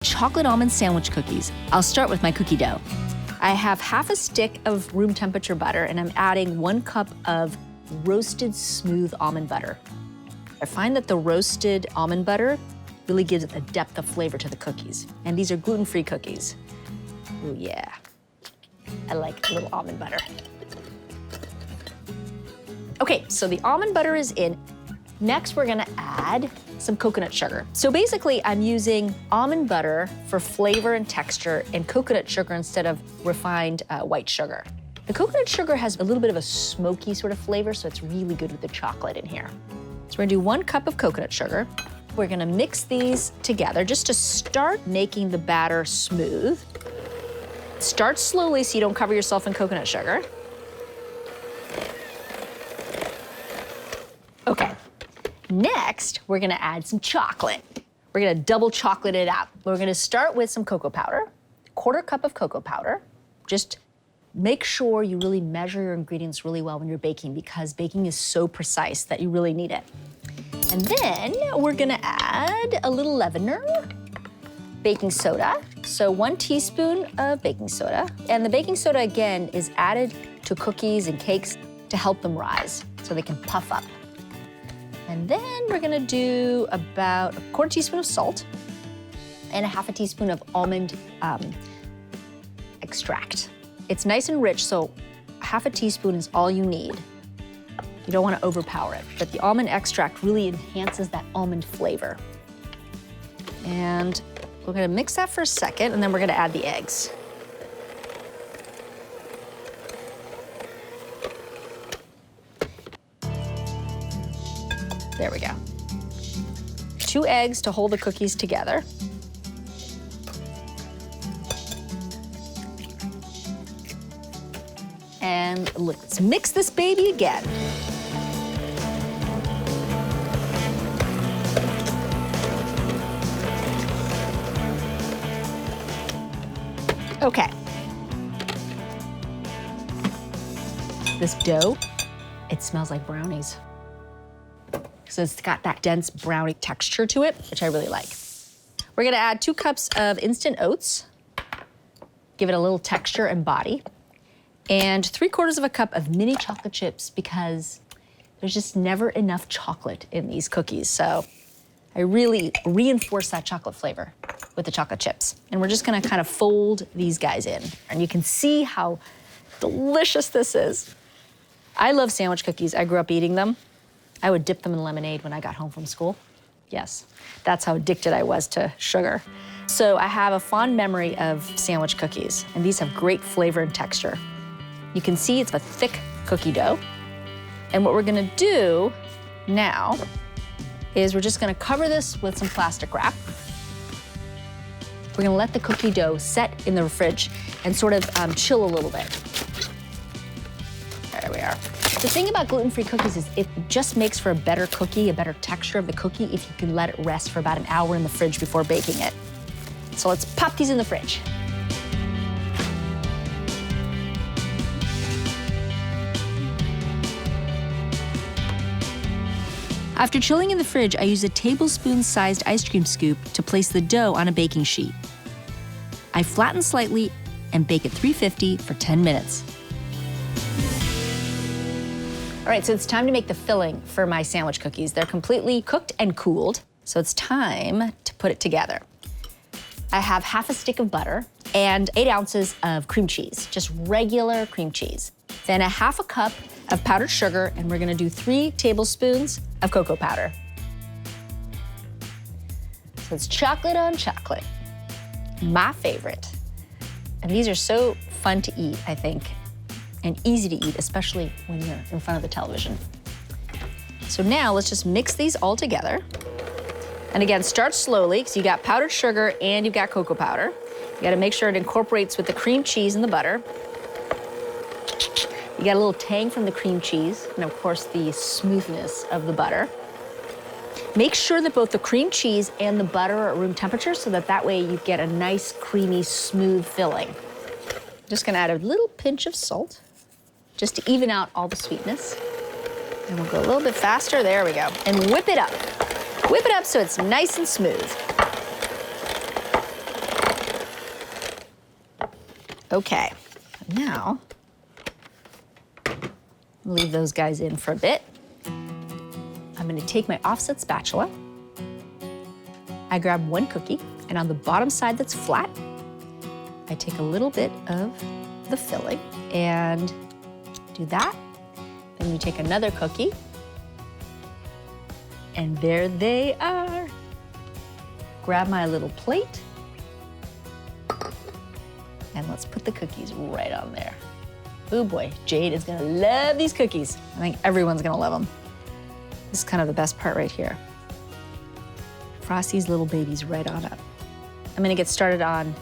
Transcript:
chocolate almond sandwich cookies. I'll start with my cookie dough. I have half a stick of room temperature butter, and I'm adding 1 cup of roasted smooth almond butter. I find that the roasted almond butter really gives it a depth of flavor to the cookies. And these are gluten-free cookies. Oh yeah, I like a little almond butter. Okay, so the almond butter is in. Next, we're gonna add some coconut sugar. So basically, I'm using almond butter for flavor and texture and coconut sugar instead of refined white sugar. The coconut sugar has a little bit of a smoky sort of flavor, so it's really good with the chocolate in here. So we're gonna do 1 cup of coconut sugar. We're gonna mix these together just to start making the batter smooth. Start slowly so you don't cover yourself in coconut sugar. Okay. Next, we're gonna add some chocolate. We're gonna double chocolate it out. We're gonna start with some cocoa powder, 1/4 cup of cocoa powder. Just make sure you really measure your ingredients really well when you're baking because baking is so precise that you really need it. And then we're gonna add a little leavener, baking soda. So 1 teaspoon of baking soda. And the baking soda, again, is added to cookies and cakes to help them rise so they can puff up. And then we're gonna do about 1/4 teaspoon of salt and 1/2 teaspoon of almond extract. It's nice and rich, so 1/2 teaspoon is all you need. You don't wanna overpower it, but the almond extract really enhances that almond flavor. And we're gonna mix that for a second, and then we're gonna add the eggs. There we go. 2 eggs to hold the cookies together. And let's mix this baby again. Okay. This dough, it smells like brownies. So it's got that dense brownie texture to it, which I really like. We're gonna add 2 cups of instant oats, give it a little texture and body, and 3/4 of a cup of mini chocolate chips because there's just never enough chocolate in these cookies. So I really reinforce that chocolate flavor with the chocolate chips. And we're just gonna kind of fold these guys in. And you can see how delicious this is. I love sandwich cookies. I grew up eating them. I would dip them in lemonade when I got home from school. Yes, that's how addicted I was to sugar. So I have a fond memory of sandwich cookies, and these have great flavor and texture. You can see it's a thick cookie dough. And what we're gonna do now is we're just gonna cover this with some plastic wrap. We're gonna let the cookie dough set in the fridge and sort of chill a little bit. There we are. The thing about gluten-free cookies is it just makes for a better cookie, a better texture of the cookie if you can let it rest for about an hour in the fridge before baking it. So let's pop these in the fridge. After chilling in the fridge, I use a tablespoon-sized ice cream scoop to place the dough on a baking sheet. I flatten slightly and bake at 350 for 10 minutes. All right, so it's time to make the filling for my sandwich cookies. They're completely cooked and cooled, so it's time to put it together. I have 1/2 stick of butter and 8 ounces of cream cheese, just regular cream cheese. Then 1/2 cup of powdered sugar, and we're gonna do 3 tablespoons of cocoa powder. So it's chocolate on chocolate, my favorite. And these are so fun to eat, I think, and easy to eat, especially when you're in front of the television. So now let's just mix these all together. And again, start slowly, because you got powdered sugar and you've got cocoa powder. You gotta make sure it incorporates with the cream cheese and the butter. You got a little tang from the cream cheese, and of course the smoothness of the butter. Make sure that both the cream cheese and the butter are at room temperature so that way you get a nice, creamy, smooth filling. Just gonna add a little pinch of salt, just to even out all the sweetness. And we'll go a little bit faster, there we go. And whip it up. Whip it up so it's nice and smooth. Okay, now leave those guys in for a bit. I'm gonna take my offset spatula. I grab one cookie, and on the bottom side that's flat, I take a little bit of the filling and do that. Then we take another cookie, and there they are. Grab my little plate, and let's put the cookies right on there. Oh boy, Jade is gonna love these cookies. I think everyone's gonna love them. This is kind of the best part right here. Frost these little babies right on up. I'm gonna get started on